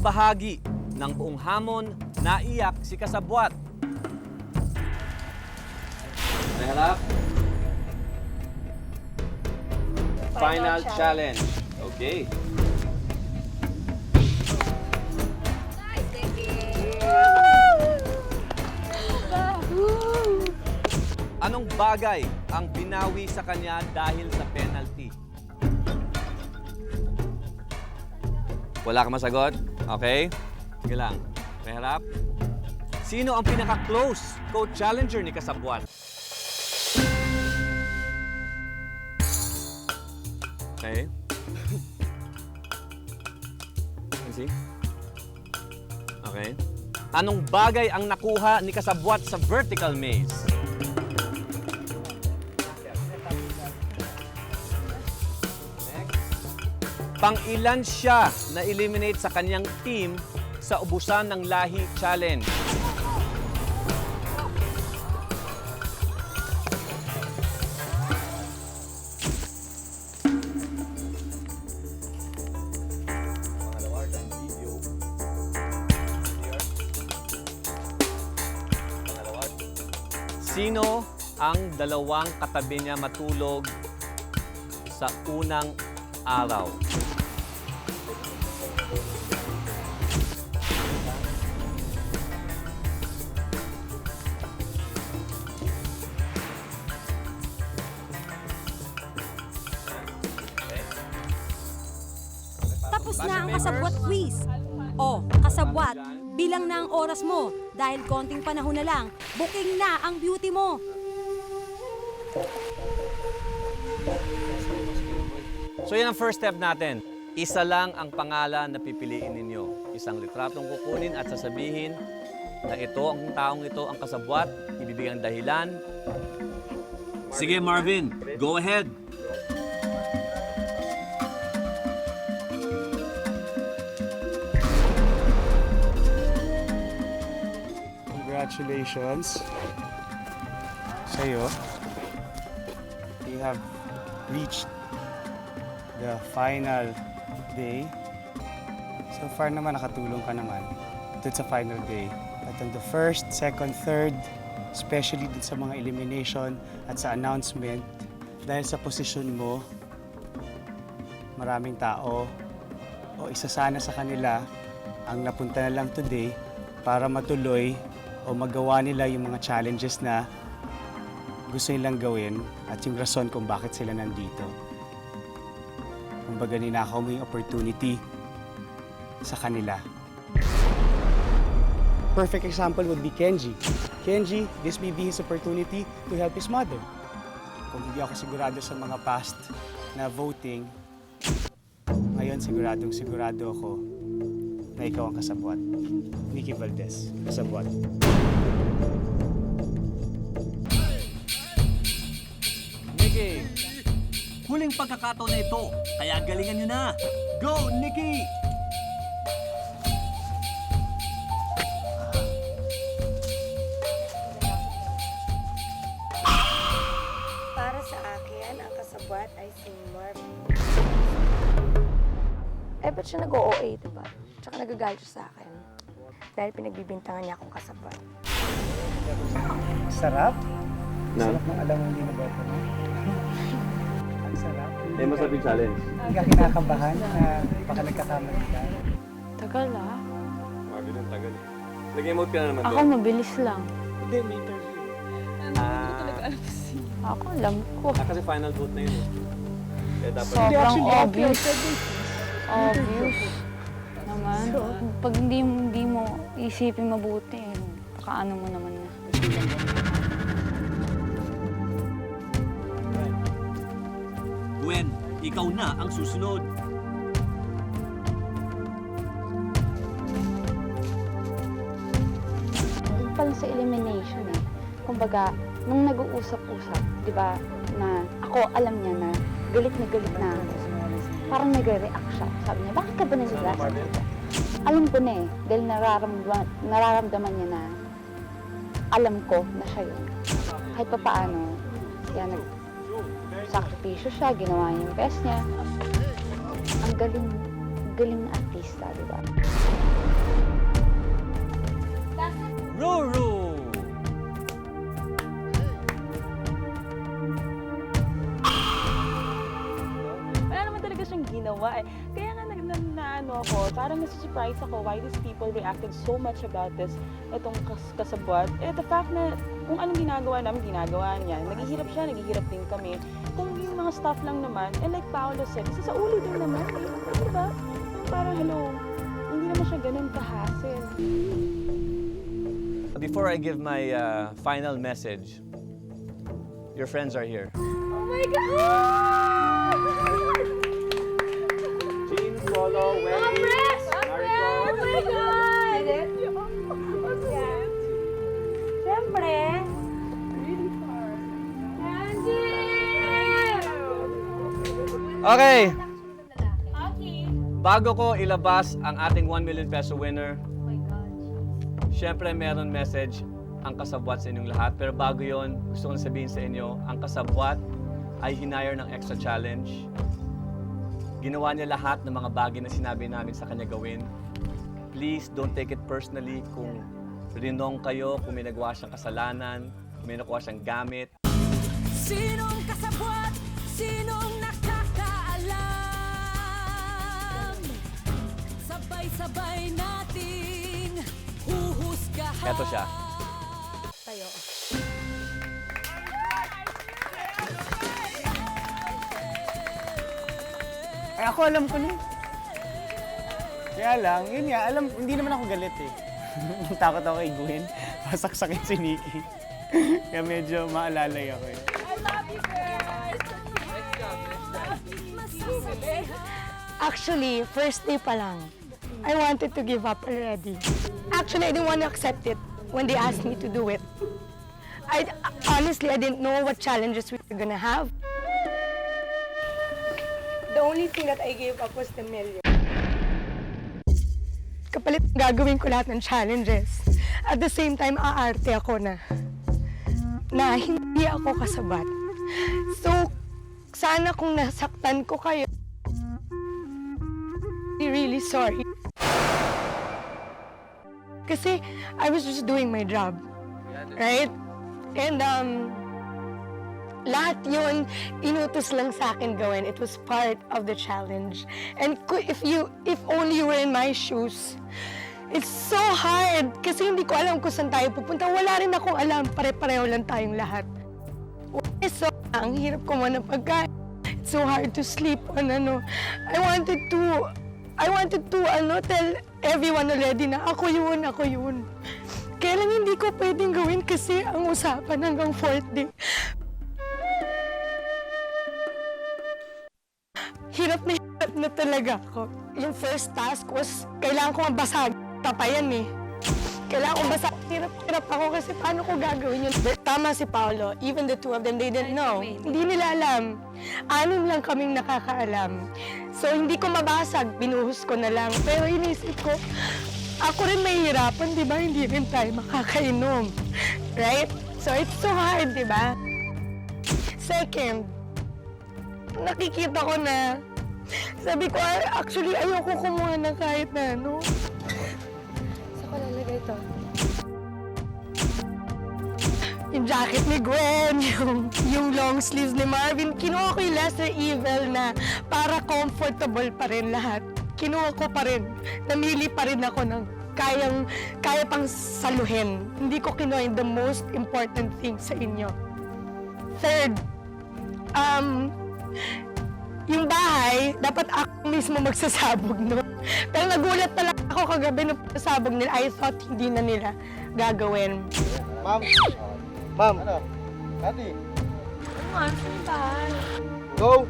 Anong bahagi ng buong hamon naiyak si kasabwat? Naharap. Final challenge. Okay. Anong bagay ang binawi sa kanya dahil sa penalty? Wala ka masagot? Okay. Sige lang. May harap. Sino ang pinaka-close co-challenger ni Kasabwat? Okay. See? Okay. Anong bagay ang nakuha ni Kasabwat sa vertical maze? Pang-ilan siya na-eliminate sa kanyang team sa Ubusan ng Lahi Challenge? Sino ang dalawang katabi niya matulog sa unang araw? Tapos na ang kasabwat quiz. O, kasabwat, bilang na ang oras mo dahil konting panahon na lang, booking na ang beauty mo. So yan ang first step natin. Isa lang ang pangalan na pipiliin ninyo. Isang litratong kukunin at sasabihin na ito, ang taong ito, ang kasabwat, ibibigyan ng dahilan. Sige Marvin, go ahead. Congratulations sa'yo. You have reached the final day. So far naman nakatulong ka naman dun sa final day. At on the first, second, third, especially dun sa mga elimination at sa announcement, dahil sa posisyon mo, maraming tao o isa sana sa kanila ang napunta na lang today para matuloy o magawa nila yung mga challenges na gusto nilang gawin at yung rason kung bakit sila nandito. Kumbaga ninakaw mo yung opportunity sa kanila. Perfect example would be Kenji. Kenji, this may be his opportunity to help his mother. Kung hindi ako sigurado sa mga past na voting, ngayon siguradong sigurado ako na ikaw ang kasabwat. Nikki Valdez, kasabwat. Nikki, huling pagkakataon na ito, kaya galingan nyo na. Go, Nikki! Para sa akin, ang kasabwat ay si Marvin. Ba't siya nag-OA, diba? Tsaka nagagalit siya sa akin. Dahil pinagbibintangan niya akong kasabwat. Sarap? Na? Sarap ng alam mo hindi na boto mo. Ang sarap. Eh, masabing challenge. Hindi ka kinakabahan na baka nagkakamali ka. Tagal ah. Marvin, ang tagal. Nag-emote ka na naman Ako doon. mabilis lang. Hindi, may interview. Ako alam ko. Kasi final vote na yun eh. Kaya dapat... Sobrang obvious. Obvious naman. Pag hindi mo isipin mabuti, pakaano mo naman na. Gwen, ikaw na ang susunod. Doon pa lang sa elimination eh. Kumbaga, nung nag-uusap-usap, di ba, na ako alam niya na galit na ako. Parang nag-react siya. Sabi niya, bakit ka ba nandila? Alam ko na eh, dahil nararamdaman niya na alam ko na siya yun. Kahit pa paano, kaya nag-sakripisyo siya, ginawa niya yung best niya. Ang galing na artista, di ba? Ruru! Wala naman talaga siyang ginawa eh. Kaya nga ano ako, parang nasusurprise ako why these people reacted so much about this, itong kasabwat. Eh, the fact na kung anong ginagawa namin, ginagawa niya. Naghihirap siya, naghihirap din kami. Kung yung mga stuff lang naman, and like Paolo said, kasi sa ulo din naman eh. Diba? Yung parang, hello, hindi naman siya ganun ka-hassle. Before I give my final message, your friends are here. Oh my God! Jean, Polo, Wendy, Mariko. Oh my God! Siyempre, Okay. Bago ko ilabas ang ating 1 million peso winner, syempre meron message ang kasabwat sa inyong lahat. Pero bago yon, gusto kong sabihin sa inyo, ang kasabwat ay hinire ng extra challenge. Ginawa niya lahat ng mga bagay na sinabi namin sa kanya gawin. Please don't take it personally kung rinong kayo, kung may nagawa siyang kasalanan, kung may nakuha siyang gamit. sinong kasabwat? Sinong nakakaalam? Sabay-sabay nating huhusgahan. Eto siya. Tayo. Ay, ako alam ko na eh. Kaya lang, yun nga, hindi naman ako galit eh. Takot ako kay Gwen. Pasaksakin si Nikki. Kaya medyo maalalay ako eh. Actually, first day pa lang, I wanted to give up already. Actually, I didn't want to accept it when they asked me to do it. Honestly, I didn't know what challenges we were gonna have. The only thing that I gave up was the million. Kapalit gagawin ko lahat ng challenges. At the same time, aarte ako na hindi ako kasabat. So, sana kung nasaktan ko kayo, I'm really sorry. Kasi I was just doing my job. Right? And lahat yun, inutos lang sa akin gawin. It was part of the challenge. And if only you were in my shoes, it's so hard. Kasi hindi ko alam kung saan tayo pupunta. Wala rin akong alam. Pare-pareho lang tayong lahat. So, ang hirap ko man ng pagkain. It's so hard to sleep on I wanted to tell everyone already na ako yun. Kaya lang hindi ko pwedeng gawin kasi ang usapan hanggang 4th day. Hirap na talaga ako. Yung first task was, kailangan ko mabasag. Tapayan eh. Kailangan ko basag. Hirap ako kasi paano ko gagawin yun? Tama si Paolo. Even the two of them, they didn't know. Hindi nila alam. 6 lang kaming nakakaalam. So, hindi ko mabasag. Binuhos ko na lang. Pero inisip ko, ako rin mahihirapan, di ba? Hindi rin tayo makakainom. Right? So, it's so hard, di ba? Second, nakikita ko na, sabi ko, actually, ayoko kumuha ng kahit na Saan ko lalagay ito? Yung jacket ni Gwen, yung long sleeves ni Marvin, kinuha ko yung lesser evil na para comfortable pa rin lahat. Kinuha ko pa rin. Namili pa rin ako ng kaya pang saluhin. Hindi ko kinuha yung the most important thing sa inyo. Third, yung bahay, dapat ako mismo magsasabog, no? Pero nagulat na lang ako kagabi nung pasabog nila. I thought hindi na nila gagawin. Ma'am, Ate, Ano ang bahay? go!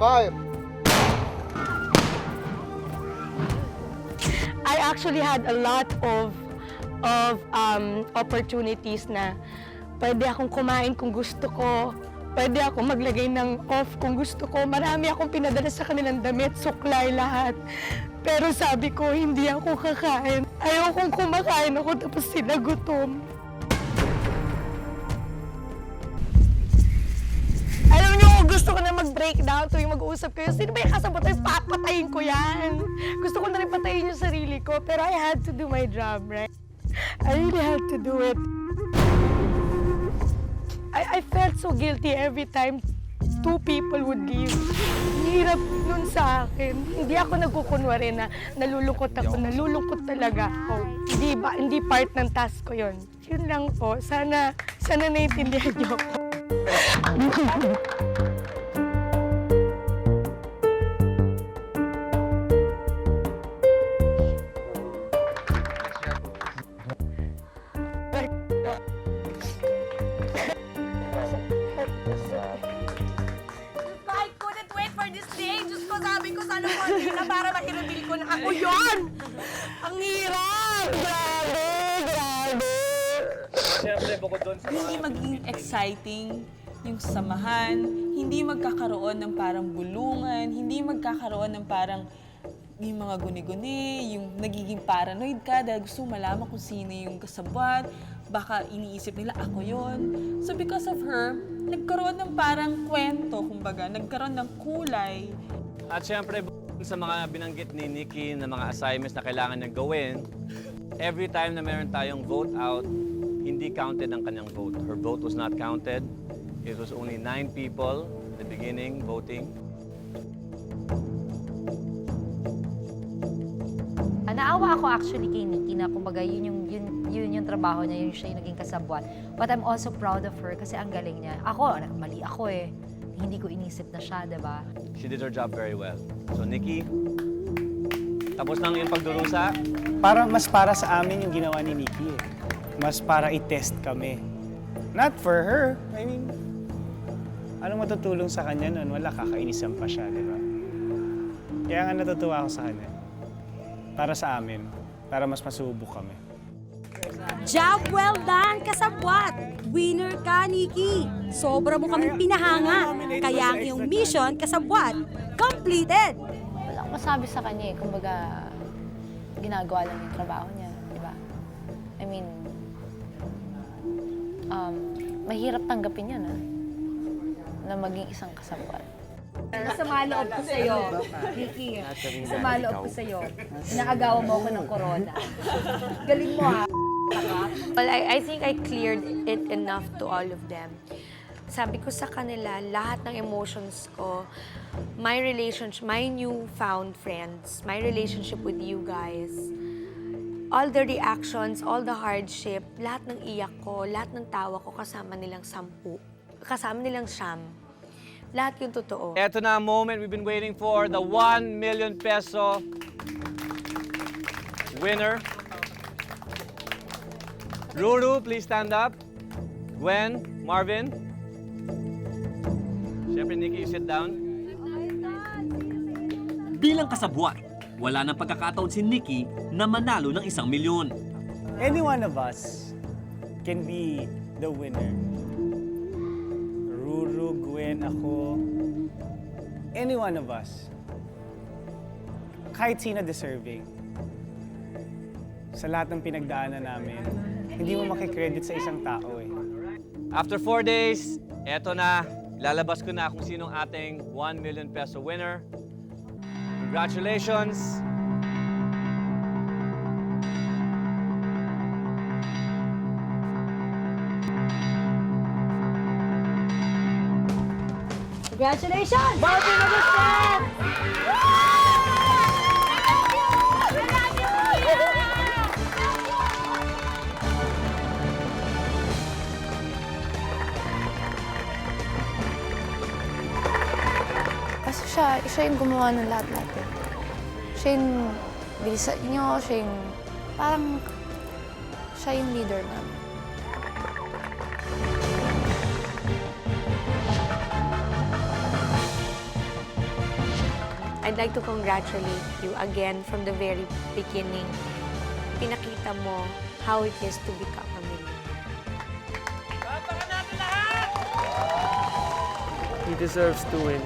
Fire! I actually had a lot of opportunities na pwede akong kumain kung gusto ko, pwede akong maglagay ng off kung gusto ko. Marami akong pinadala sa kanilang damit, suklay lahat. Pero sabi ko, hindi ako kakain. Ayokong kumakain ako tapos sila gutom. Alam niyo, gusto ko na mag-breakdown tuwing mag-uusap kayo. Sino ba yung kasabot? Ay, papatayin ko yan. Gusto ko na rin patayin yung sarili ko. Pero I had to do my job, right? I really had to do it. I felt so guilty every time two people would leave. Hirap nun sa akin. Hindi ako nagkukunwari na nalulungkot ako. Nalulungkot talaga ako. Hindi part ng task ko yun. Yun lang po. Sana naiintindihan niyo ako. I couldn't wait for this day. Diyos ko, sabi ko sana mo na para ma-reveal ko na ako yun. Ang hirap! Grabe! Siyempre, bukod doon sa Hindi maging exciting yung samahan, hindi magkakaroon ng parang bulungan, hindi magkakaroon ng parang yung mga guni-guni, yung nagiging paranoid ka dahil gusto malaman kung sino yung kasabwat, baka iniisip nila ako yon. So because of her, nagkaroon ng parang kwento, kumbaga, nagkaroon ng kulay. At syempre, sa mga binanggit ni Nikki na mga assignments na kailangan niyang gawin, every time na meron tayong vote out, hindi counted ang kanyang vote. Her vote was not counted. It was only 9 people at the beginning voting. Naawa ako actually kay Nikki na kumbaga yun yung trabaho niya, yun siya yung naging kasabwat. But I'm also proud of her kasi ang galing niya. Ako, mali ako eh. Hindi ko inisip na siya, diba? She did her job very well. So Nikki, tapos na ang iyong pagdurusa. Mas para sa amin yung ginawa ni Nikki eh. Mas para i-test kami. Not for her. I mean, anong matutulong sa kanya nun? Wala, kakainisan pa siya, di ba? Kaya nga natutuwa ako sa kanya. Para sa amin. Para mas masubok kami. Job well done, kasabwat! Winner ka, Nikki! Sobra mo kaming pinahanga. Kaya ang iyong mission, kasabwat, completed! Wala akong masabi sa kanya eh. Kumbaga, ginagawa lang yung trabaho niya, di ba? I mean, mahirap tanggapin yun, na maging isang kasabwat. Sama loob ko sa'yo, Nikki. Sama loob ko sa'yo. Inaagawa mo ako ng corona. Galing mo ha. Well, I think I cleared it enough to all of them. Sabi ko sa kanila, lahat ng emotions ko, my relationship, my newfound friends, my relationship with you guys, all the reactions, all the hardship, lahat ng iyak ko, lahat ng tawa ko, kasama nilang 10, kasama nilang 9. Lahat yung totoo. Ito na ang moment we've been waiting for, the 1 million peso winner. Ruru, please stand up. Gwen, Marvin. Siyempre, Nikki, you sit down. Bilang kasabwat, wala nang pagkakataon si Nikki na manalo ng 1 milyon. Any one of us can be the winner. Ruru, Gwen, ako. Any one of us. Kahit sino deserving. Sa lahat ng pinagdaanan namin, hindi mo makikredit sa isang tao eh. After 4 days, eto na. Lalabas ko na kung sinong ating 1 million peso winner. Congratulations! Congratulations! Marvin Agustin! Kasi siya yung gumawa ng lahat-lahat eh. Siya yung bilisan niyo, siya yung parang siya yung leader namin. I'd like to congratulate you again from the very beginning. Pinakita mo how it is to become a millionaire. He deserves to win.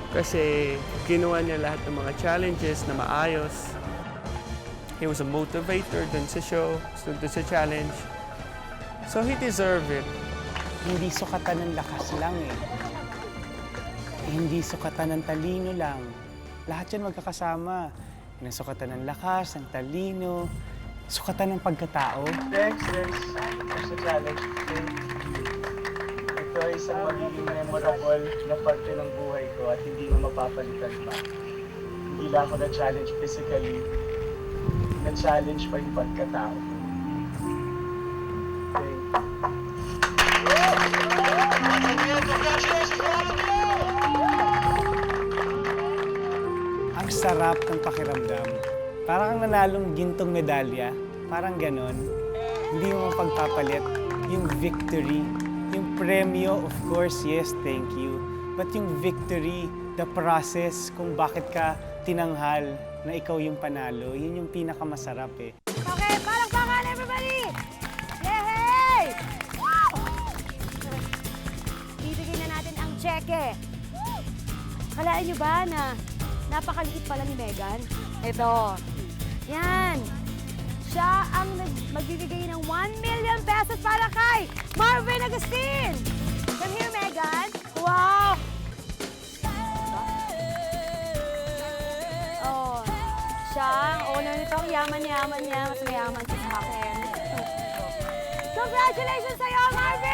Kasi ginawa niya lahat ng mga challenges na maayos. He was a motivator dun sa show, dun sa challenge. So he deserved it. Hindi sukatan ng lakas lang eh. Hindi sukatan ng talino lang. Lahat yan magkakasama. Nasukatan ng lakas, ng talino, sukatan ng pagkatao. Thanks sa challenge. Ito ay isang magiging memorable na parte ng buhay ko at hindi na mapapalitan pa. Hindi lang ako na-challenge physically, na-challenge pa yung pagkatao. Ang sarap ng pakiramdam. Parang ang nanalong gintong medalya. Parang ganon. Hindi mo mapagpapalit yung victory. Yung premyo, of course, yes, thank you. But yung victory, the process kung bakit ka tinanghal na ikaw yung panalo, yun yung pinakamasarap eh. Okay, palakpakan everybody! Yay! Bibigyan na natin ang cheque. Kalaan nyo ba na napakaliit pala ni Megan? Ito. Yan. Siya ang magbibigay ng 1 million pesos para kay Marvin Agustin. Come here, Megan. Wow! Oh, siya ang owner nito. Ang yaman-yaman niya. Mas mayaman siya sa akin. Congratulations sa'yo, Marvin!